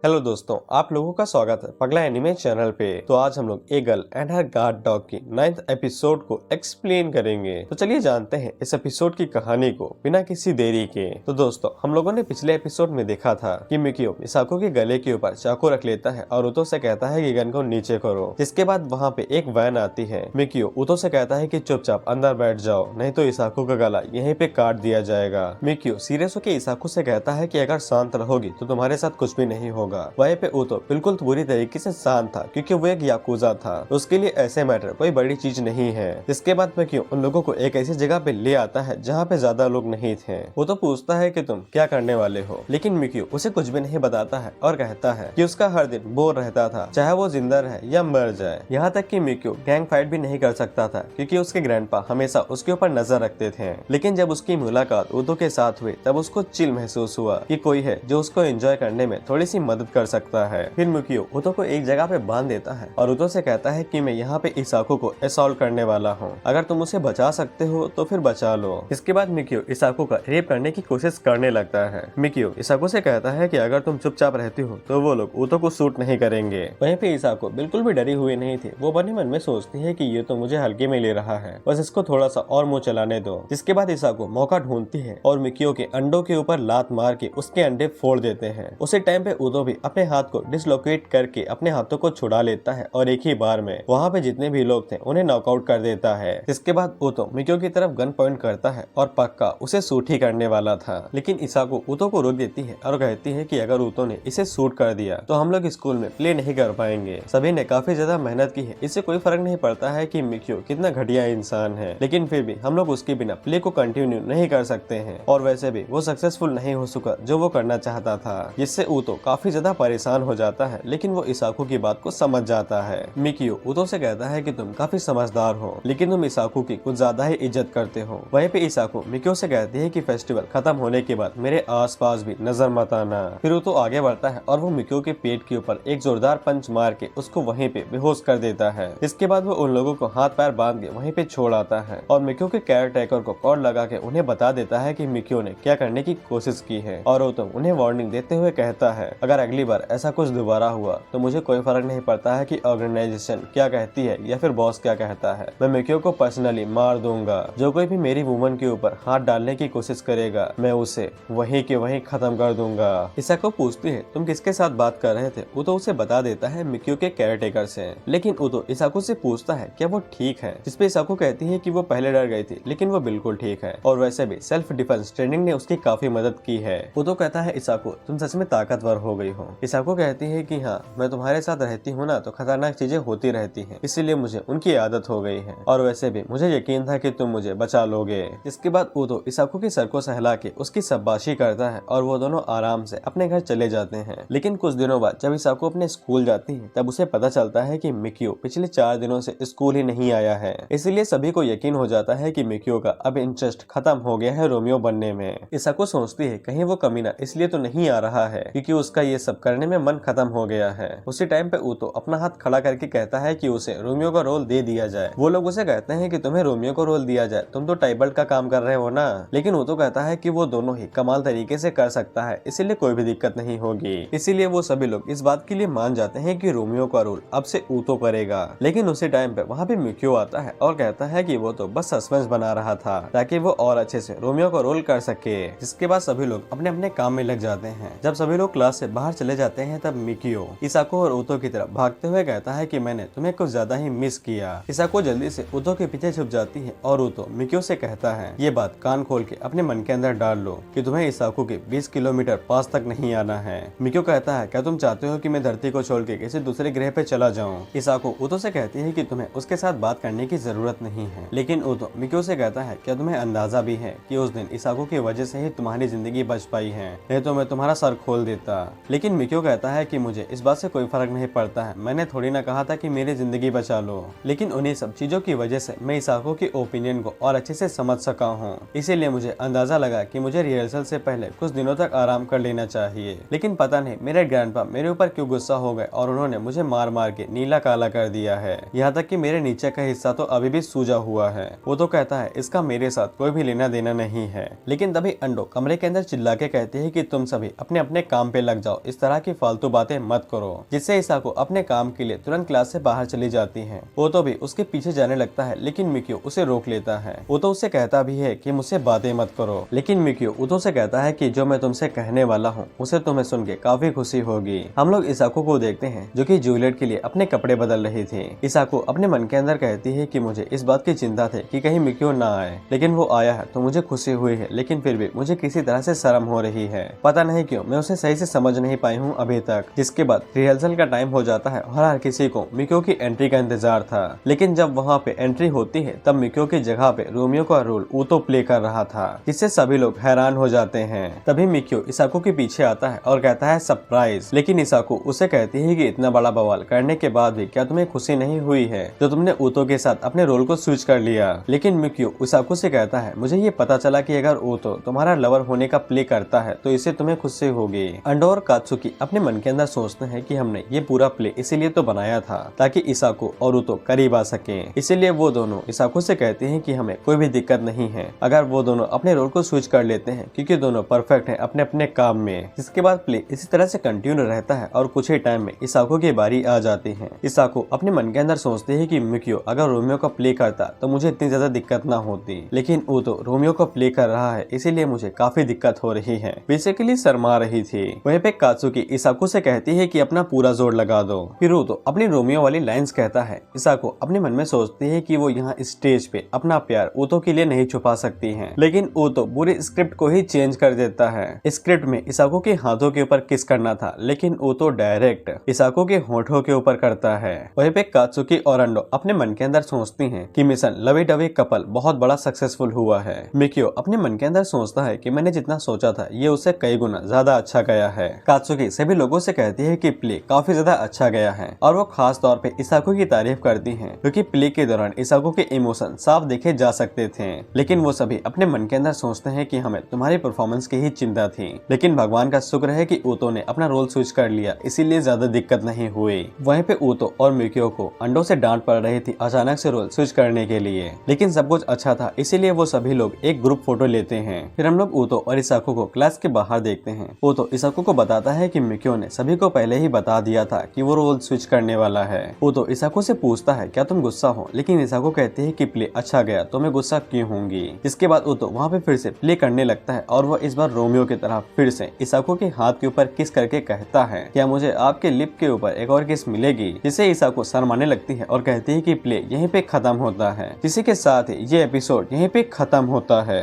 Hello दोस्तों, आप लोगों का स्वागत है पगला एनिमे चैनल पे। तो आज हम लोग eagle and her guard dog की 9th एपिसोड को एक्सप्लेन करेंगे। तो चलिए जानते हैं इस एपिसोड की कहानी को बिना किसी देरी के। तो दोस्तों, हम लोगों ने पिछले एपिसोड में देखा था कि मिकियो मिसाको के गले के ऊपर चाकू रख लेता है और उतो से कहता है कि गन को नीचे करो। जिसके बाद वहाँ पे एक वैन आती है। मिकियो उतो से कहता है कि चुपचाप अंदर बैठ जाओ, नहीं तो इसाको का गला यहीं पे काट दिया जाएगा। मिकियो सीरियस होकर इसाको से कहता है कि अगर शांत रहोगी तो तुम्हारे साथ कुछ भी नहीं होगा। वहीं पे उतो बिल्कुल बुरी तरीके से शांत था क्योंकि वो एक याकूजा था। उसके लिए ऐसे मैटर कोई बड़ी चीज नहीं है। इसके बाद मिकियो उन लोगों को एक ऐसी जगह पे ले आता है जहाँ पे ज्यादा लोग नहीं थे। वो तो पूछता है कि तुम क्या करने वाले हो, लेकिन मिकियो उसे कुछ भी नहीं बताता है और कहता है कि उसका हर दिन बोर रहता था, चाहे वो जिंदा रहे या मर जाए। यहाँ तक कि मिकियो गैंग फाइट भी नहीं कर सकता था क्योंकि उसके ग्रैंडपा हमेशा उसके ऊपर नजर रखते थे। लेकिन जब उसकी मुलाकात उतो के साथ हुई तब उसको चिल महसूस हुआ कि कोई है जो उसको एंजॉय करने में थोड़ी सी मदद कर सकता है। फिर मिकियो उतो को एक जगह पे बांध देता है और उतो से कहता है कि मैं यहाँ पे इसाको को असॉल्ट करने वाला हूँ, अगर तुम उसे बचा सकते हो तो फिर बचा लो। इसके बाद मिकियो इसाको का रेप करने की कोशिश करने लगता है। मिकियो इसाको से कहता है कि अगर तुम चुपचाप रहती हो तो वो लोग उतो को शूट नहीं करेंगे। वहीं पे इसाको बिल्कुल भी डरी हुई नहीं थी। वो अपने मन में सोचती है कि ये तो मुझे हल्के में ले रहा है, बस इसको थोड़ा सा और मुंह चलाने दो। जिसके बाद इसाको मौका ढूंढती है और मिकियो के अंडों के ऊपर लात मार के उसके अंडे फोड़ देते हैं। उसी टाइम पे उतो भी अपने हाथ को डिसलोकेट करके अपने हाथों को छुड़ा लेता है और एक ही बार में वहाँ पे जितने भी लोग थे उन्हें नॉकआउट कर देता है। इसके बाद उतो मिकियो की तरफ गन पॉइंट करता है और पक्का उसे शूट ही करने वाला था, लेकिन इसाको उतो को रोक देती है और कहती है कि अगर उतो ने इसे शूट कर दिया तो हम लोग स्कूल में प्ले नहीं कर पाएंगे। सभी ने काफी ज्यादा मेहनत की है, इससे कोई फर्क नहीं पड़ता है कि मिकियो कितना घटिया इंसान है, लेकिन फिर भी हम लोग उसके बिना प्ले को कंटिन्यू नहीं कर सकते हैं। और वैसे भी वो सक्सेसफुल नहीं हो सका जो वो करना चाहता था, जिससे उतो काफी ज्यादा परेशान हो जाता है। लेकिन वो इसाको की बात को समझ जाता है। मिकियो उतो से कहता है कि तुम काफी समझदार हो, लेकिन तुम इसाको की कुछ ज्यादा ही इज्जत करते हो। वहीं पे इसाको मिकियो से कहती है कि फेस्टिवल खत्म होने के बाद मेरे आसपास भी नजर मत आना। फिर उतो आगे बढ़ता है और वो मिकियो के पेट के ऊपर एक जोरदार पंच मार के उसको वहीं पे बेहोश कर देता है। इसके बाद वो उन लोगों को हाथ पैर बांध के वहीं पे छोड़ आता है और मिकियो के केयर टेकर को कॉल लगा के उन्हें बता देता है कि मिकियो ने क्या करने की कोशिश की है। और उतो उन्हें वार्निंग देते हुए कहता है अगर अगली बार ऐसा कुछ दोबारा हुआ तो मुझे कोई फर्क नहीं पड़ता है कि ऑर्गेनाइजेशन क्या कहती है या फिर बॉस क्या कहता है, मैं मिकियो को पर्सनली मार दूंगा। जो कोई भी मेरी वुमन के ऊपर हाथ डालने की कोशिश करेगा मैं उसे वहीं के वहीं खत्म कर दूंगा। इसाको पूछती है तुम किसके साथ बात कर रहे थे। उतो उसे बता देता है मिकियो के केयरटेकर से। लेकिन उतो इसाको से पूछता है क्या वो ठीक है, जिसपे इसाको कहती है कि वो पहले डर गई थी लेकिन वो बिल्कुल ठीक है और वैसे भी सेल्फ डिफेंस ट्रेनिंग ने उसकी काफी मदद की है। उतो कहता है इसाको तुम सच में ताकतवर हो गई हो। इसाको कहती है कि हाँ, मैं तुम्हारे साथ रहती हूँ ना तो खतरनाक चीजें होती रहती हैं, इसीलिए मुझे उनकी आदत हो गई है और वैसे भी मुझे यकीन था कि तुम मुझे बचा लोगे। इसके बाद उतो इसाको के सर को सहला के उसकी शाबाशी करता है और वो दोनों आराम से अपने घर चले जाते हैं। लेकिन कुछ दिनों बाद जब इसाको अपने स्कूल जाती है तब उसे पता चलता है कि मिकियो पिछले 4 दिनों से स्कूल ही नहीं आया है। इसीलिए सभी को यकीन हो जाता है कि मिकियो का अब इंटरेस्ट खत्म हो गया है रोमियो बनने में। इसाको सोचती है कहीं वो कमीना इसलिए तो नहीं आ रहा है क्योंकि उसका ये सब करने में मन खत्म हो गया है। उसी टाइम पे उतो अपना हाथ खड़ा करके कहता है कि उसे रोमियो का रोल दे दिया जाए। वो लोग उसे कहते हैं कि तुम्हें रोमियो को रोल दिया जाए, तुम तो टाइबल्ट का काम कर रहे हो ना। लेकिन उतो कहता है कि वो दोनों ही कमाल तरीके से कर सकता है, इसीलिए कोई भी दिक्कत नहीं होगी। इसीलिए वो सभी लोग इस बात के लिए मान जाते हैं कि रोमियो का रोल अब से उतो करेगा। लेकिन उसी टाइम पे वहाँ पे मिकियो आता है और कहता है कि वो तो बस सस्पेंस बना रहा था ताकि वो और अच्छे से रोमियो का रोल कर सके। जिसके बाद सभी लोग अपने अपने काम में लग जाते हैं। जब सभी लोग क्लास से बाहर चले जाते हैं तब मिकियो इसाको और उतो की तरफ भागते हुए कहता है कि मैंने तुम्हें कुछ ज्यादा ही मिस किया। इसाको जल्दी से उतो के पीछे छुप जाती है और उतो मिकियो से कहता है ये बात कान खोल के अपने मन के अंदर डाल लो कि तुम्हें इसाको के 20 किलोमीटर पास तक नहीं आना है। मिकियो कहता है क्या तुम चाहते हो कि मैं धरती को छोड़ के किसी दूसरे ग्रह पे चला जाऊं। इसाको उतो से कहती है कि तुम्हें उसके साथ बात करने की जरूरत नहीं है। लेकिन उतो मिकियो से कहता है क्या तुम्हें अंदाजा भी है कि उस दिन इसाको की वजह से ही तुम्हारी जिंदगी बच पाई है, नहीं तो मैं तुम्हारा सर खोल देता। लेकिन मिकियो कहता है कि मुझे इस बात से कोई फर्क नहीं पड़ता है, मैंने थोड़ी ना कहा था कि मेरी जिंदगी बचा लो। लेकिन उन्हीं सब चीजों की वजह से मैं इसाको की ओपिनियन को और अच्छे से समझ सका हूँ, इसीलिए मुझे अंदाजा लगा कि मुझे रिहर्सल से पहले कुछ दिनों तक आराम कर लेना चाहिए। लेकिन पता नहीं मेरे ग्रैंडपा मेरे ऊपर क्यों गुस्सा हो गए और उन्होंने मुझे मार मार के नीला काला कर दिया है, यहाँ तक कि मेरे नीचे का हिस्सा तो अभी भी सूजा हुआ है। वो तो कहता है इसका मेरे साथ कोई भी लेना देना नहीं है। लेकिन तभी अंडो कमरे के अंदर चिल्ला के कहती है कि तुम सभी अपने अपने काम पे लग जाओ, इस तरह की फालतू बातें मत करो, जिससे इसाको अपने काम के लिए तुरंत क्लास से बाहर चली जाती है। ओतो भी उसके पीछे जाने लगता है, लेकिन मिक्यो उसे रोक लेता है। ओतो उससे कहता भी है कि मुझसे बातें मत करो, लेकिन मिक्यो ओतो से कहता है कि जो मैं तुमसे कहने वाला हूँ उसे तुम्हें सुन के काफी खुशी होगी। हम लोग इसाको को देखते हैं जो कि जूलियट के लिए अपने कपड़े बदल रही थी। इसाको अपने मन के अंदर कहती है कि मुझे इस बात की चिंता थी कि कहीं मिक्यो ना आए, लेकिन वो आया है तो मुझे खुशी हुई है, लेकिन फिर भी मुझे किसी तरह से शर्म हो रही है। पता नहीं क्यों मैं उसे सही से समझ नहीं पाई हूँ अभी तक। जिसके बाद रिहर्सल का टाइम हो जाता है और हर किसी को मिक्यो की एंट्री का इंतजार था, लेकिन जब वहाँ पे एंट्री होती है तब मिक्यो की जगह पे रोमियो का रोल ओतो प्ले कर रहा था, जिससे सभी लोग हैरान हो जाते हैं। तभी मिक्यो इसाको के पीछे आता है और कहता है सरप्राइज, लेकिन इसाको उसे कहती है कि इतना बड़ा बवाल करने के बाद भी क्या तुम्हें खुशी नहीं हुई है जो तुमने ओतो के साथ अपने रोल को स्विच कर लिया। लेकिन मिक्यो इसाको से कहता है मुझे ये पता चला कि अगर ओतो तुम्हारा लवर होने का प्ले करता है तो इससे तुम्हें खुशी होगी। अंडो और कात्सुकी अपने मन के अंदर सोचते हैं कि हमने ये पूरा प्ले इसीलिए तो बनाया था ताकि इसाको और ओतो करीब आ सके। इसीलिए वो दोनों इसाको से कहते हैं कि हमें कोई भी दिक्कत नहीं है अगर वो दोनों अपने रोल को स्विच कर लेते हैं, क्योंकि दोनों परफेक्ट हैं अपने अपने काम में। जिसके बाद प्ले इसी तरह से कंटिन्यू रहता है और कुछ ही टाइम में इसाको की बारी आ जाती है। इसाको अपने मन के अंदर सोचती है कि मिक्यो अगर रोमियो का प्ले करता तो मुझे इतनी ज्यादा दिक्कत ना होती, लेकिन वो तो रोमियो का प्ले कर रहा है इसीलिए मुझे काफी दिक्कत हो रही है। बेसिकली शर्मा रही थी। वहीं पे कात्सुकी इसाको से कहती है कि अपना पूरा जोर लगा दो। फिर वो तो अपनी रोमियो वाली लाइंस कहता है। इसाको अपने मन में सोचती है कि वो यहाँ स्टेज पे अपना प्यार ओतो के लिए नहीं छुपा सकती है, लेकिन ओतो पूरे स्क्रिप्ट को ही चेंज कर देता है। स्क्रिप्ट में इसाको के हाथों के ऊपर किस करना था, लेकिन ओतो डायरेक्ट इसाको के होठों के ऊपर करता है। वहीं पे कात्सुकी और अंडो अपने मन के अंदर सोचती हैं कि मिशन लवी डवी कपल बहुत बड़ा सक्सेसफुल हुआ है। मिक्यो अपने मन के अंदर सोचता है कि मैंने जितना सोचा था ये उससे कई गुना ज्यादा अच्छा गया है। कात्सुकी सभी लोगों से कहती है कि प्ले काफी ज्यादा अच्छा गया है और वो खास तौर पे इसाको की तारीफ करती हैं, क्योंकि प्ले के दौरान इसाको के इमोशन साफ देखे जा सकते थे। लेकिन वो सभी अपने मन के अंदर सोचते हैं कि हमें तुम्हारी परफॉर्मेंस की ही चिंता थी, लेकिन भगवान का शुक्र है कि ओतो ने अपना रोल स्विच कर लिया, इसीलिए ज्यादा दिक्कत नहीं हुई। वहीं पे ओतो और मिक्यो को अंडो से डांट पड़ रही थी अचानक से रोल स्विच करने के लिए, लेकिन सब कुछ अच्छा था इसीलिए वो सभी लोग एक ग्रुप फोटो लेते हैं। फिर हम लोग ओतो और इसाको को क्लास के बाहर देखते हैं। ओतो इसाको को बताता है कि मिक्यो ने सभी को पहले ही बता दिया था कि वो रोल स्विच करने वाला है। ओतो इसाको से पूछता है क्या तुम गुस्सा हो, लेकिन इसाको कहती है कि प्ले अच्छा गया तो मैं गुस्सा क्यों होंगी। इसके बाद ओतो वहाँ पे फिर से प्ले करने लगता है और वो इस बार रोमियो की तरह फिर से इसाको के हाथ के ऊपर किस करके कहता है क्या मुझे आपके लिप के ऊपर एक और किस मिलेगी, जिसे इसाको शर्माने लगती है और कहती है कि प्ले यहीं पे खत्म होता है। इसी के साथ ही ये एपिसोड यहीं पे खत्म होता है।